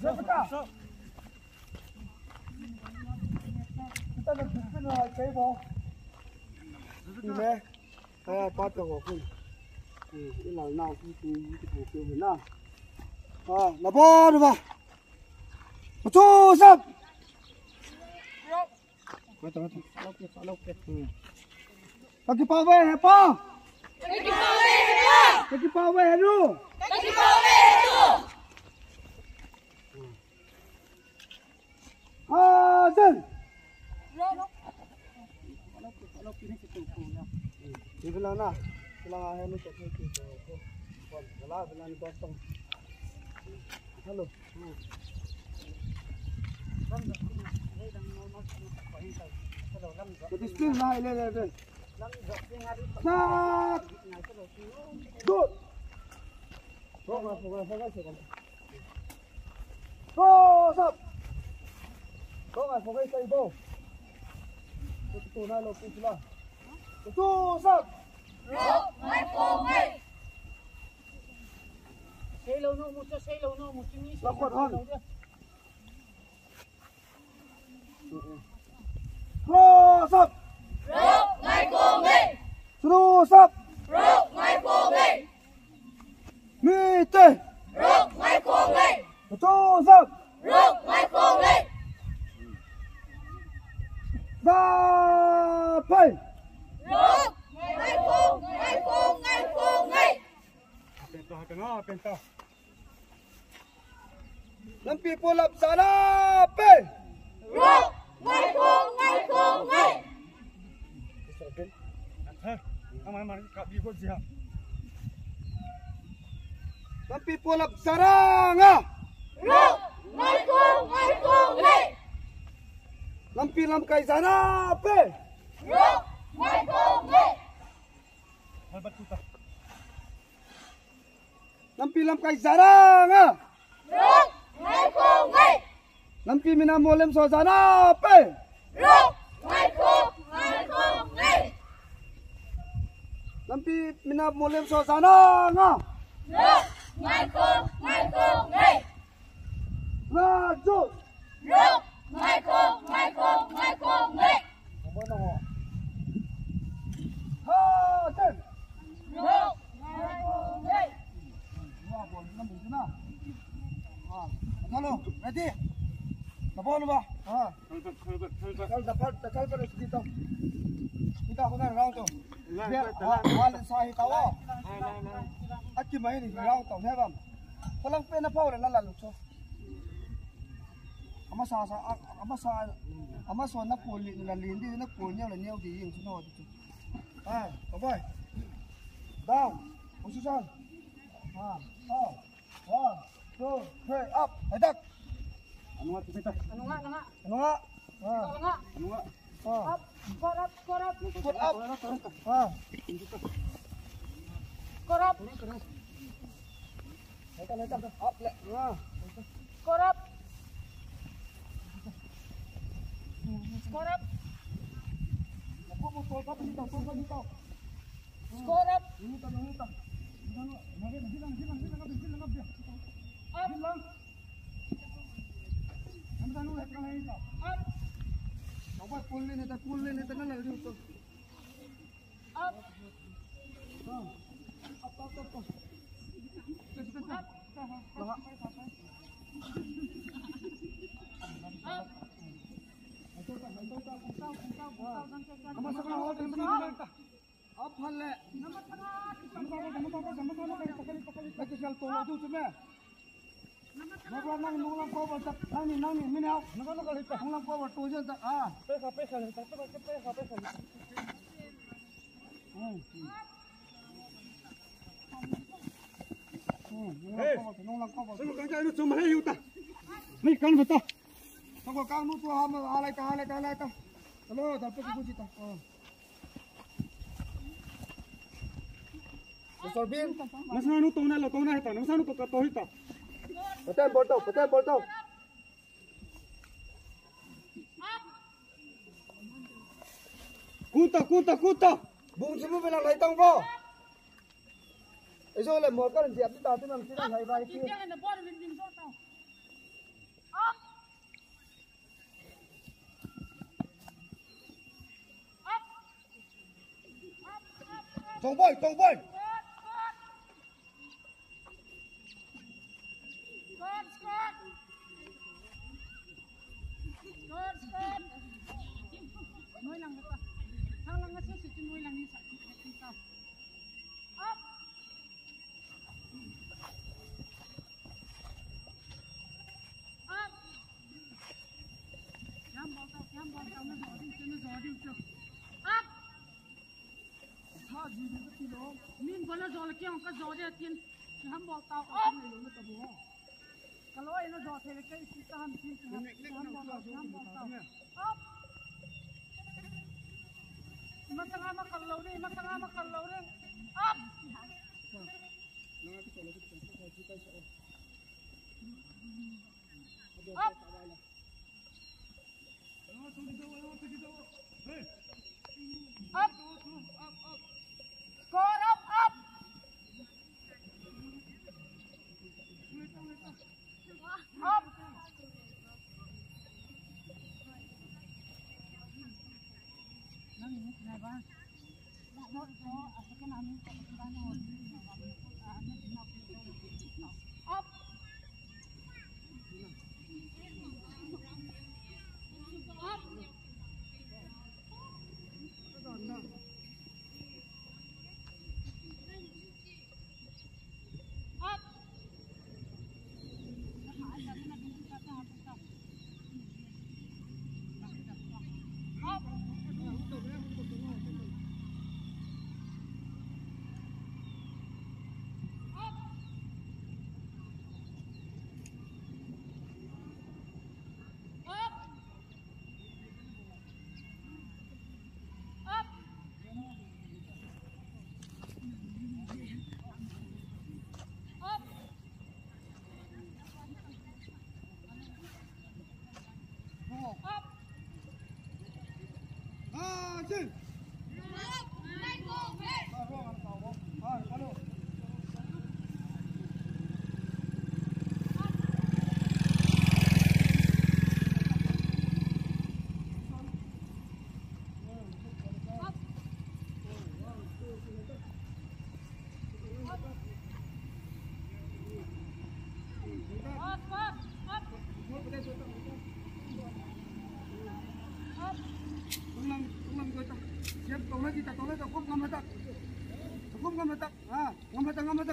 Kita nak bikin apa bo? Ini, patah aku. Ini nak itu buku mana? Lapor ba? Betul sab. Betul. Lagi pawe apa? Lagi pawe lu. Hasan. Di belah na. Belah air ni tak cukup. Belah ni kosong. Halo. Jadi spin lah le. Sat. Good. Fokus. Sap. Fokus sa ibo. Ito na lo sila. Ito sap. Mai fokus. Selo no mucho ni. Lakot han. Sap. Mai fokus. Sap. Mai fokus. Mite. Mai fokus. Ito sap. Mai fokus. Dapat. Pentah. Lampi pulap sana pe. Ngai kong. Amai kak bigo siap. Lampi pulap sarang ah. Ngai kong. Lampi kai sana pe. Ngai kong. Halbat kita. Lampi kai sarang ah. Ngai kong. Lampi minamolem so sana pe. Ngai kong. Lampi minamolem so sana nga. Ngai kong. Raju. Ngai kong. Apa nama? Ha, ten. Ngai kong. Wah, boleh nak mungkin na. Halo, ready? Lapor ba? Kal dapat kita. Kita akan round tu. Wal sahi tawa. Aki mai ni round tu, hai bang. Palang pe na pau la lu so. Ama sa na puli na lindi na punya la niau di yung suno tu. Bye. Down. Position. 1, 2, 3, up. Adak. Anu nga. Up. Squat up. Squat up. Naik. Up le. Squat up. Squat up. Squat up. Betul. Kuta. Bung semua bilang lai tang po. Eso le mo ka diap ta tu nang sila lai bai ki. Tàu bơi, tàu bơi. Nuôi lăng được thang lăng nó sẽ nuôi lăng như vậy. Up. Up. Nhắm bao tao nó gió đi chưa. Up. Sao gì nó cái đó? Min bữa nó gió là kia cái gió đi tiền. Nhắm bao tao ở cái này nó tập bố. Kalau nó gió thì cái tahan tin nhắm bao tao. Up. Matanga makallow ni. Up! Up! Up! Score up! Up! Up! Này ba. Up. Up.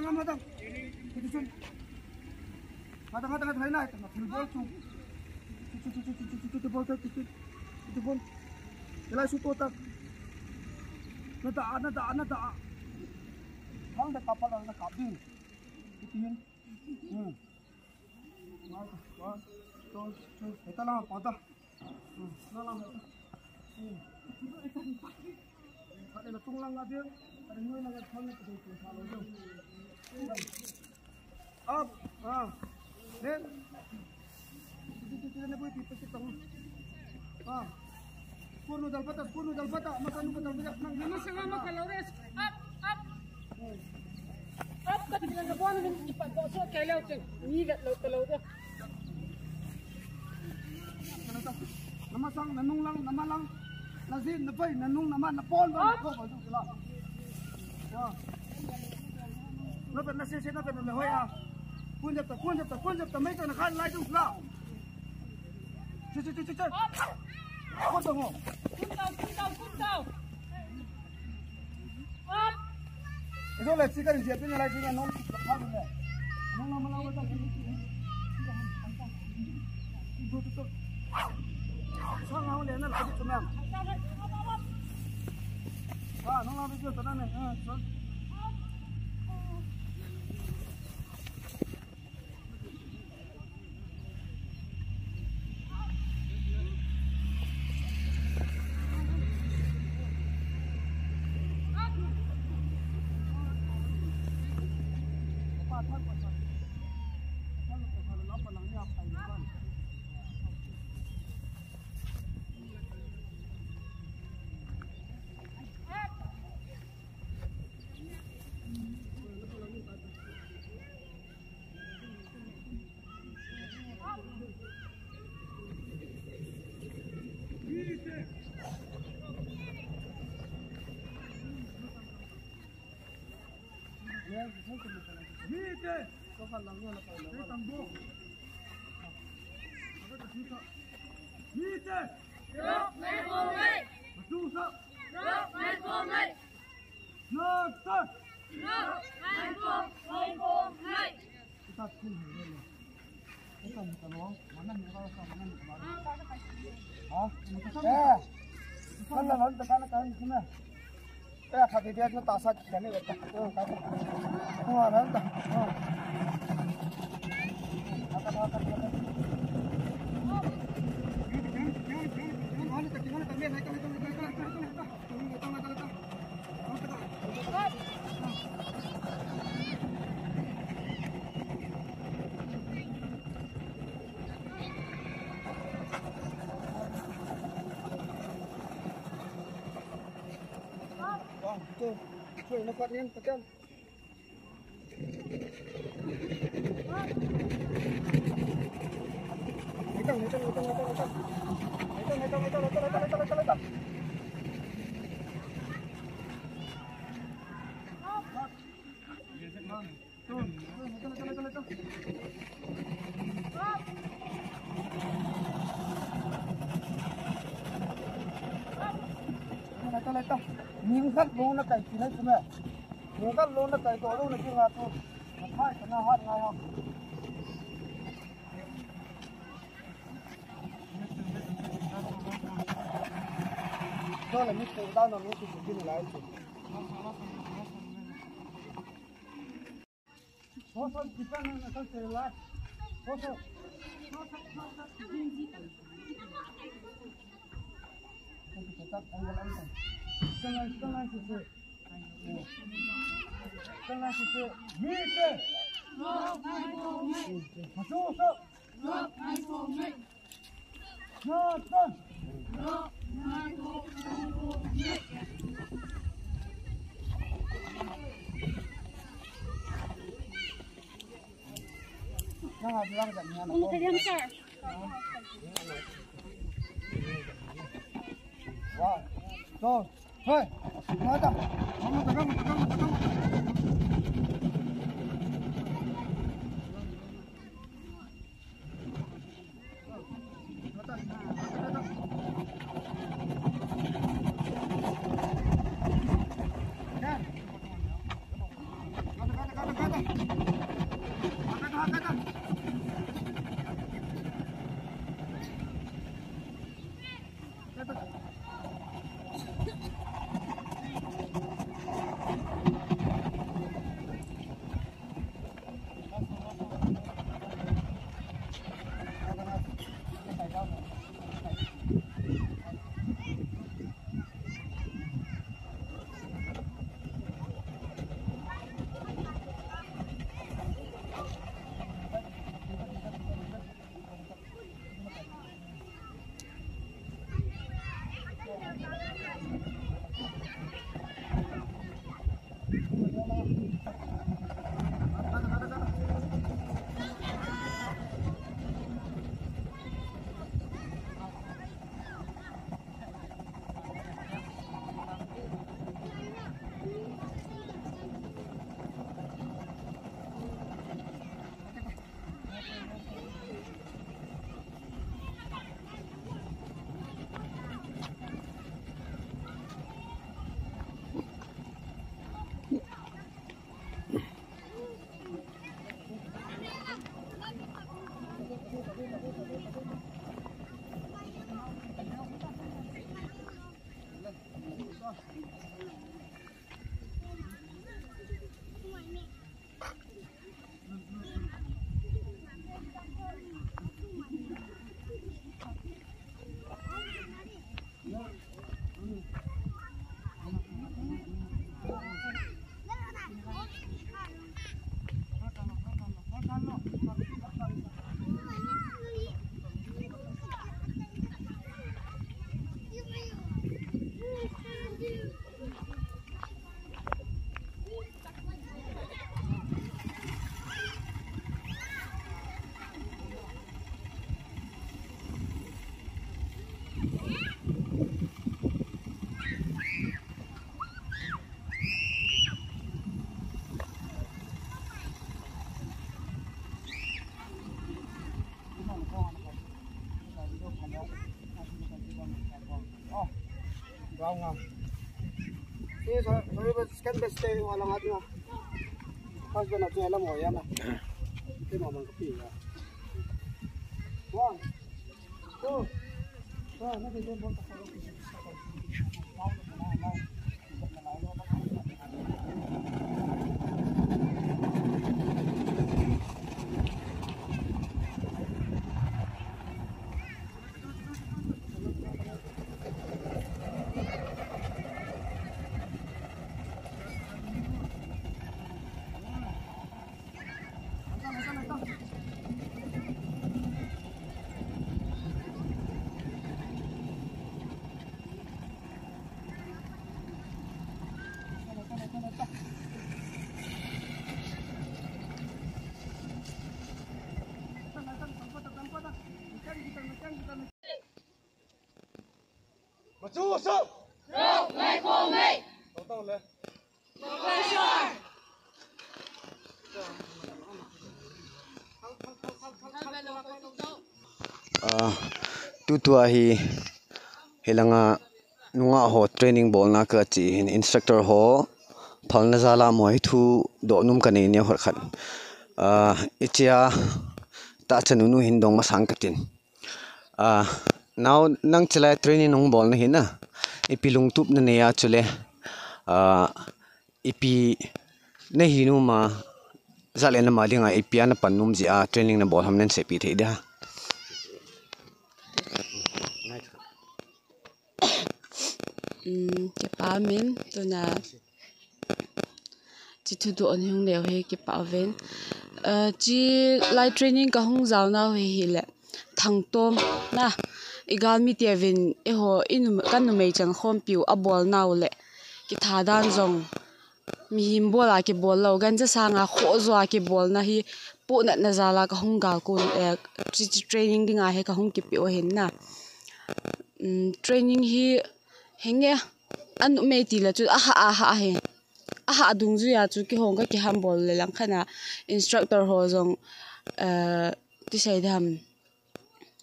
ngâm lên itu sun kata-kata thấy này mà thử với chung itu pun jelai suto tak nada hang dah kapal dah kabin itu hin kita lah pada ada nak tunglang ada ada ni nak thang nak tu salah tu up then kita nak buat tipe kita purno dal pata makan dal banyak nang nama sama kalau res up kat bilang ke buan kan cepat bosok kalau tu ni kat kalau tu nama sang nanung lang nama lang lazin napai nanung nama napon ba ko ba tu la nóเป็นนักเสียนักเป็นอะไรห้อยคุณจับแต่ไม่ต้องขันไล่ดูละช่วยคนสงบคุณเจ้าไอ้ตัวเล็กสิกันเจ็บเป็นอะไรสิกันน้องข้าวเลยน้องมาเล่าว่าต้องดูช่างเอาเลยนั่นเขาจะทำยังน้องเราไปเจอตอนนั้นเนี่ย Hite. Hite tambo. Hite. Masusa. Natan. Kita pun ini. Kita minta uang. Mana nih kalau mana nih kemarin? Hah? Mana lalu tekan kan di sini? Kaki dia itu tak sah jadi betul. Wah, nanti. Cuy, nampak ni tekan. Hitam. Letak. Mingkat lo nak kaji ni cuma. Mingkat lo nak kaji orang nak kira tu. Hai kena hat ngawang. Kalau ni sudah nak mesti begini lagi. Hosan kita nak akan selat. Hosan. Kita anggal. Setengah sisi. Hite. Masusa. Natan. Jangan bilang tak ni anak. Untuk kalian sir. Wah. So, hei, mana? Kamu tegang. rau ngam ini sorry scan best day walang at nga pas ba na tuya lang mo yan ah ito mo mang kapi ya 1 2 na din bon ta ko Chú sao? Đâu, lại không đây. Đâu lên. Tutua hi helanga nunga ho training ball na ka chi instructor ho phalna zala moi thu do num ka nei ne hor khan ichia ta chanunu hindong ma sang katin now nang chala training nung ball na hina ipilung tup na ne ya chule ipi na hinu ma zalena malinga ipia na panum ji a training na ball hamnen se pi the da cái ba mình tôi là chỉ thu độ anh hùng đều hay cái ba ven chỉ live training cái hùng giáo nào hay lệ thằng tôm na igal mi tia ven eho inu kan numei chang khom piu a ball nào lệ cái thà đan zong mi him bola cái ball lo gan cha sanga kho zwa cái ball na hi pu na na zala ka hung gal kun chỉ training dinga he ka hung ki piu hin na training hi henge an me ti la chu aha he aha dung ju ya chu ki hong ka ki ham bol le lang khana instructor ho jong ti sai dham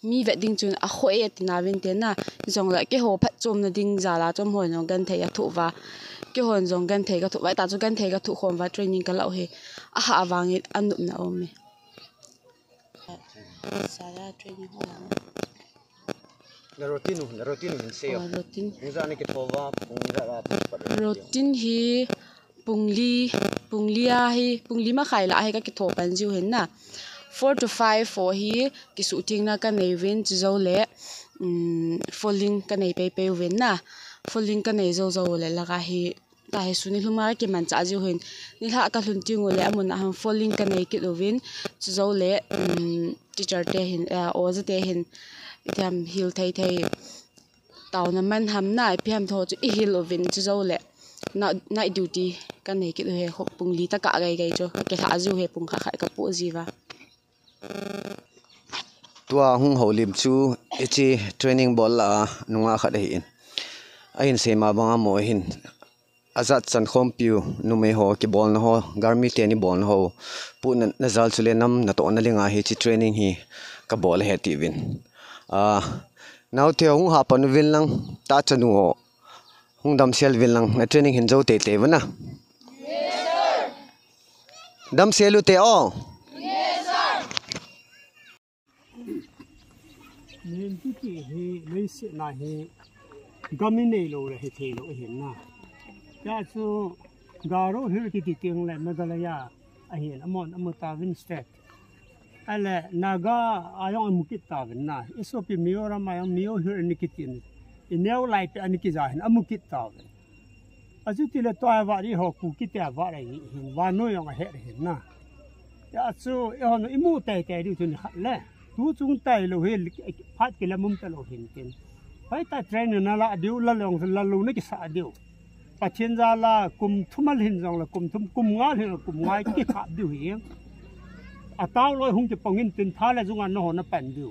mi ve ding chun a khoi et na ven te na jong la ke ho phat chom na ding za la chom hoi no gan thei a thu wa ke hon jong gan thei ka thu wa ta chu gan thei ka thu khom wa training ka lau he aha awang it an na om me sala training ho na routine hin se routine za ne ke thowa pungza ra routine hi pungli ma khai la he ka ki tho pan jiu hen na 4 to 5 for hi ki su ting na ka nei win chu zo le falling ka nei pe win na falling ka nei zo le la ka hi ta he suni hluma ki man cha jiu hen ni la ka hlun ting le amun a ham falling ka nei ki lo win chu zo le teacher te hin o za te hin itam hil thei tàu na man ham na piam tho chu i hil ovin chu zo le na duty kan nei ki he khop pung li ta ka gai cho ke tha ju he pung kha khai ka pu jiwa tua hung ho lim chu ichi training ball la nunga kha dei in ain se ma banga mo hin azat chan khom piu nu me ho ki ball na ho garmi te ni ball ho pu na zal chule nam na to na linga hi chi training hi ka ball he ti win now the hung ha pan vil lang ta chanu ho hung dam sel vil lang na training hin zo te wana yes sir dam selu te o yes sir nên cái he lấy sự là he gami này lo là he thế lo he na ya so garo he cái tiếng lại Meghalaya ahin amon ta win state ale naga ayong amukit ta win na iso pi miora mayong mio here nikitin ineu lai pe aniki zahin amukit ta win azu tile to ava ri ho ku kitya va rai hin wa no yong he he na ya so yon imu tai tai ri chun le tu chung tai lo he phat ke lamum ta lo hin ken pai ta train na la diu la long la lu ne ki sa diu pa chen za la kum thumal hin jong la kum thum kum nga hin kum ngai ki kha diu hi a taw loi hung ke pongin tin tha la junga no na pan diu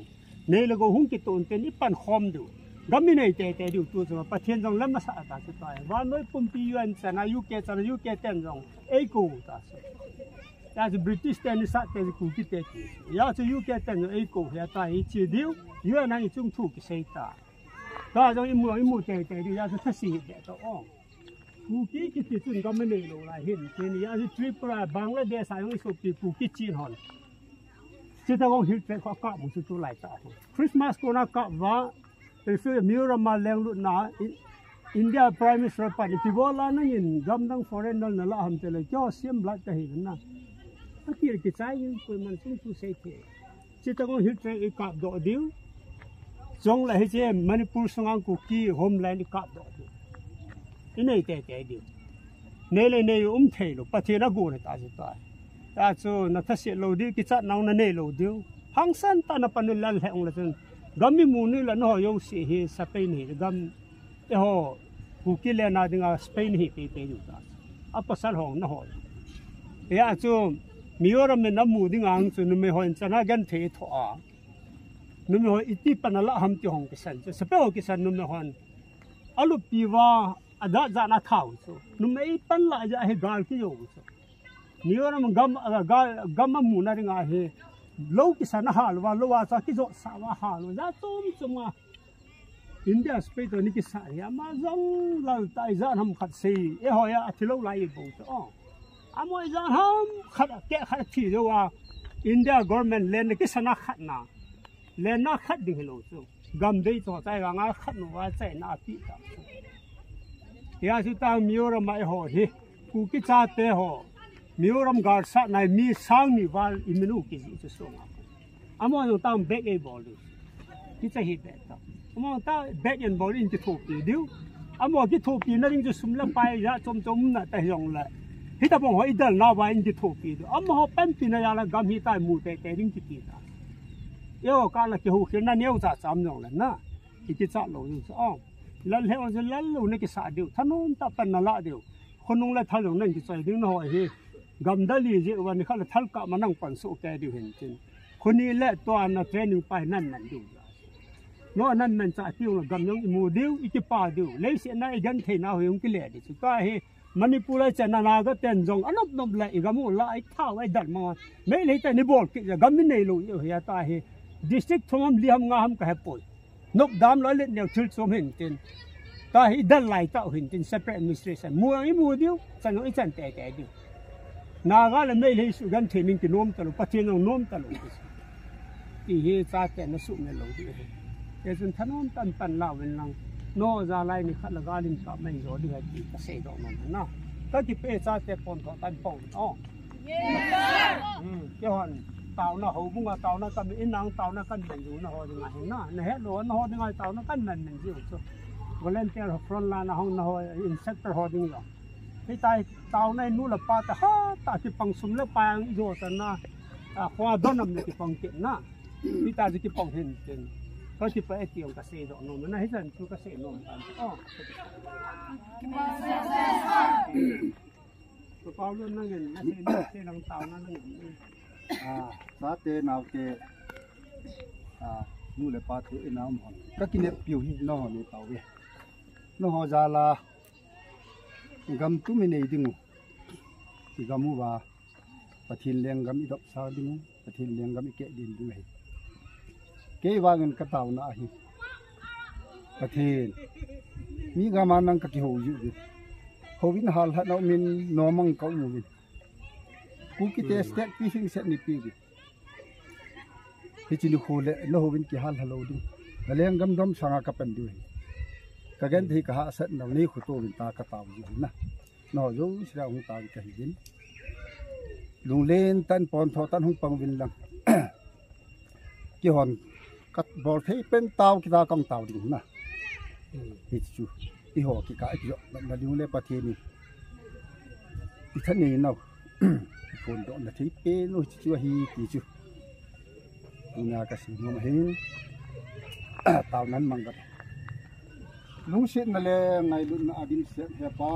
ne le go hung ke ton ten i pan khom diu gami nei te te diu tu so pa chen jong lam sa ta se tai wa noi pum pi yuan sana uk ten jong e ko ta so ya the British ten sa te ku ki te ki ya so uk ten e ko ya ta hi chi diu yu na ni chung thu ki sei ta đó trong im mù tệ thì ra sẽ xì tệ đó cú kí cái chuyện có mấy người luôn lại hiện thì ra sẽ Tripura Bangladesh sai những số tiền cú kí chín hòn chỉ ta có hiểu chuyện khó cọ một số lại tạo Christmas cô na cọ vợ từ xưa Myanmar lên luôn nọ India Prime Minister Pani Pivola nó nhìn gam đang foreigner nó là hầm tới là cho xiêm lại cái hình na tất nhiên cái trái những người mình cũng tu xây thế chỉ ta có hiểu chuyện cái cọ độ điếu giống lại thế Manipur sang cô kí homeland cọ độ cái này tệ điều này này thấy rồi bắt nó gồ này ta cho nó thật sự lâu đi cái chất nào nó này lâu điều hàng san ta nó pan lên hẹn là chân gam mi muốn là nó yêu sĩ he Spain he gam ho cụ kia là na tiếng Spain he pe điều ta apa sal hong nó hỏi ya cho miora mình nó mua tiếng Anh cho nó mới hỏi chân gan thế thọ nó mới hỏi ít pan là ham tiêu hong cái san cho Spain cái san nó mới hỏi alu piwa ada jana thau so numei pan la ja he gal ki yo so niora ma gam mu na ringa he lo ki sana hal wa lo wa sa ki zo sa wa hal ja tum chuma India space to ni ki sa ya ma zong la tai za ham khat si e ho ya athilo lai bo so amoi za ham khat ke khat thi zo wa India government len ki sana khat na len na khat ding lo so gam dei to tai ga nga khat no wa chai na pi ta ya su ta Mioram mai ho hi ku ki cha te ho Mioram gar sa nai mi sang ni wal imenu ki ji so nga amo no ta back e ball ki cha hi back ta amo ta back and ball in ki thop pi diu amo ki thop pi na ring ju sum la pai ya chom na ta yong la hi ta bong ho idal na wa in ki thop pi do amo ho pen pi na ya la gam hi ta mu te ring ki ta yo ka la ki hu khen na neu cha cham yong la na ki cha lo yu so lần theo giờ lần lâu này cái xã điều thằng ông ta phần là lạ điều con ông lại thằng ông này cái sai điều nó hỏi gì gầm đã lì gìวันนี้เขาเลยthằng cả mà năng quản số cái điều hiện trênคนนี้แหละตัวน่ะเทรนนิ่งไปนั่นดูnóนั่นจะที่เรากำลังมูดิวอีกป่าดิวเลยเสียนั่นกันเทน่าหงกิเลสดิสุดท้ายเฮมันนี่พูดเลยจะนานาก็เต้นจงอันนั้นเลยอีกกำลังไล่ท้าไอ้ดันมาไม่เลยแต่นี่บอกกิจกรรมนี่เลยอยู่เฮียตาเฮดิสตริกทุ่งเลี้ยงงามก็ให้ปล่อยนกดำร้อยเล็ดเดียวชิลสมเห็นเต็นตาฮิดันไล่เต่าเห็นเต็น separate administration มัวอีมัวเดียวฉันเอาอีจันแต่เดียวนากาเลยไม่เลยสุกันเทนิงกินนมตลอดปัจจัยนมตลอดที่เฮซาแต่นสุเมลดีเดี๋ยวจนถนนตันลาวเวนังโนซาไลนี่ขัดละกาลินกับไม่รอดีให้ที่เกษตรนนนะถ้าที่เปซาแต่ปนเขาตันปองอ๋อเจ้าหันเต่าน่ะหูบุ้งกับเต่าน่ะกันอินนางเต่าน่ะกันเป็นอยู่น่ะหอยังไงน่ะเนี่ยเหรอน่ะหอยังไงเต่าน่ะกันเป็นอยู่so volunteer front lineน่ะห้องน่ะหอ inspector หอยังอยู่ที่ตายเต่าในนู่นละป้าแต่ฮะตาที่ปังสุมแล้วปางอยู่แต่น่ะควาดอนนำที่ปังเก็บน่ะที่ตาที่ปังเห็นเต็นก็ที่ไปเที่ยวเกษตรนนน่ะให้ฉันชูเกษตรนนอ๋อก็เปล่าเรื่องนั่นเองนะเส้นเต่านั่นเองสาเตนาวเตนู่นเลยปาเตนาวมันก็กินเนี่ยผิวหินนอเนี่ยเต่าเว้ยนอจาลากำตุ้มเนี่ยดิ้งที่กำมูว่าปะทินเลี้ยงกำอีดอกสาวดิ้งปะทินเลี้ยงกำอีเกะดินด้วยเกี่ยวกับเงินกระเต่าหน้าหิปะทินมีกามานังกะกิโหอยู่ดิโควินฮัลฮัดเรามินนอมังเกาอยู่ดิกูคิดแต่สเต็กปีสิงเสนิปีดิที่จินุโคเลโลวินกิฮัลฮัลโลดิแล้วเลี้ยงกำดมสังกัเป็นด้วยกะเกนที่กะหาเสนนี้ขุตัววินตากระเต่าอยู่นะนออยู่สิเราหงตากะหินลุงเล่นตันปอนทอตันหงปังวินลังกี่หอนกัดบอลที่เป็นเต่ากีตากองเต่าดินะฮิจูอีหัวกีกะอีกเยอะมาดูเลยประเทศนี้อีท่านนี้เนาะคนโดนที่เป็นโอ้ชิวฮีฮิจูดูน่ากระสีมันเห็นเต่านั้นมันก็ลุงเสียนั่นแหละไงลุงอาดิมเสียเฮียป้า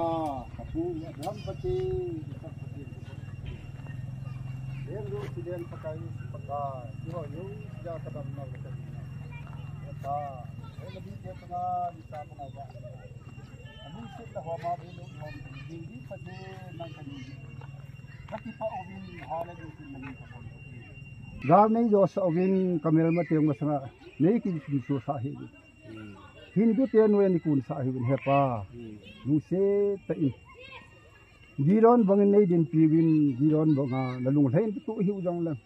ขับผู้รำปฏิเลี้ยงดูสิเลี้ยงปากายที่ว่าอยู่ยากระดับนั่นเลยป้าเฮ้ยดีเจ้าป้าดีตาป้าว่าลุงเสียแต่หัวมาเป็นลุงมันดีดีปฏินั่งกันดีถ้าที่ป้าอวินหาอะไรดูสิมันก็พอดาวนี้โยสอวินกำเนิดมาเที่ยวมาสังนี่กินสุสาเหตุ hin du te no ni kun sa hi win hepa nu se ta in giron bangin nei din pi win giron banga na lung hlein tu hi ujang lang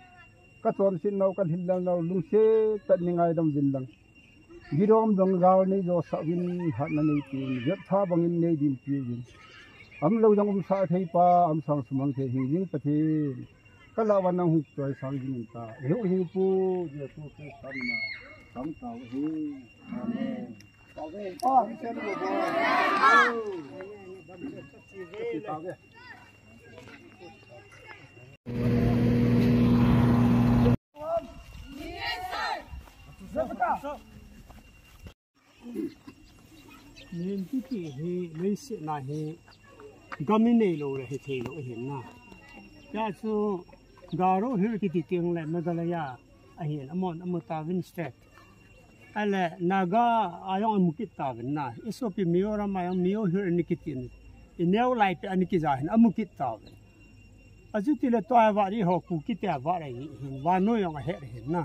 ka chon sin nau kan hil lang nau lung se ta ni ngai dam win lang girom dong gaw nei jo sa win hat na nei pi jet tha bangin nei din pi win am lo jang sa thei pa am sang sumang the hi ning pathe kala wan nang hu choi sang jin ta he hi pu je tu ke sam na sam ka hi amen ka ve mi se lo bo ka ve nên cái hệ lấy sự là hệ gam này lâu rồi hệ thế lâu hiện na ya số gà rô hệ cái tiếng lại mà cái ya hiện amon ta vin state ale naga ayong amukit ta vin na iso pi mio ram ayong mio hệ ni kitin ineo lại pe ani ki zahin amukit ta vin azu tile to ava ri ho ku kit ya va rai hin va no yong hệ hiện na